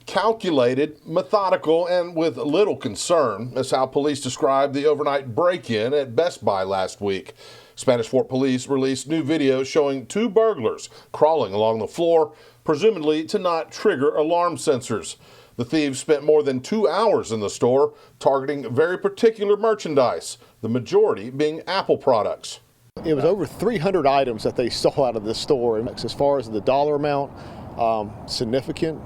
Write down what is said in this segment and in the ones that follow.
Calculated, methodical, and with little concern is how police described the overnight break-in at Best Buy last week. Spanish Fort Police released new video showing two burglars crawling along the floor, presumably to not trigger alarm sensors. The thieves spent more than 2 hours in the store, targeting very particular merchandise, the majority being Apple products. It was over 300 items that they stole out of this store. As far as the dollar amount, significant,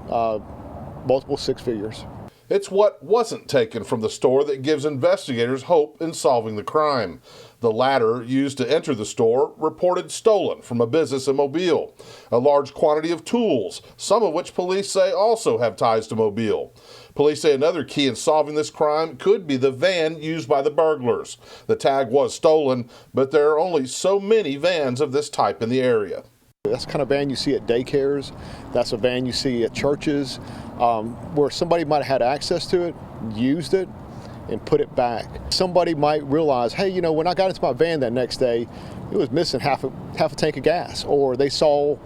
multiple six figures. It's what wasn't taken from the store that gives investigators hope in solving the crime. The ladder used to enter the store reported stolen from a business in Mobile. A large quantity of tools, some of which police say also have ties to Mobile. Police say another key in solving this crime could be the van used by the burglars. The tag was stolen, but there are only so many vans of this type in the area. That's the kind of van you see at daycares. That's a van you see at churches, where somebody might have had access to it, used it, and put it back. Somebody might realize, hey, you know, when I got into my van that next day, it was missing half a tank of gas, or they saw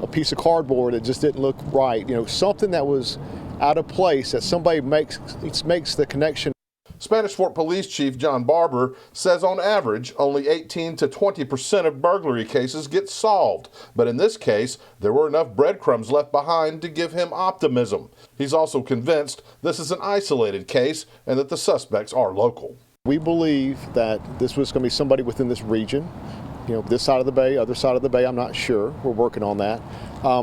a piece of cardboard that just didn't look right. You know, something that was out of place that somebody makes the connection. Spanish Fort Police Chief John Barber says on average only 18 to 20% of burglary cases get solved, but in this case there were enough breadcrumbs left behind to give him optimism. He's also convinced this is an isolated case and that the suspects are local. We believe that this was going to be somebody within this region, you know, this side of the bay, other side of the bay, I'm not sure. We're working on that.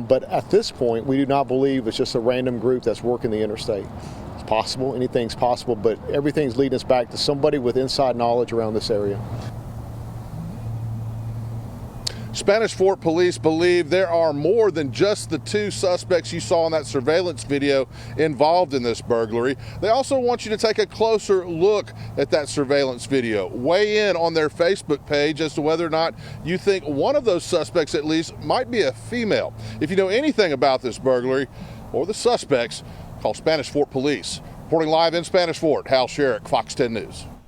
But at this point, we do not believe it's just a random group that's working the interstate. Possible, anything's possible, but everything's leading us back to somebody with inside knowledge around this area. Spanish Fort Police believe there are more than just the two suspects you saw in that surveillance video involved in this burglary. They also want you to take a closer look at that surveillance video. Weigh in on their Facebook page as to whether or not you think one of those suspects at least might be a female. If you know anything about this burglary or the suspects, call Spanish Fort Police. Reporting live in Spanish Fort, Hal Sherrick, Fox 10 News.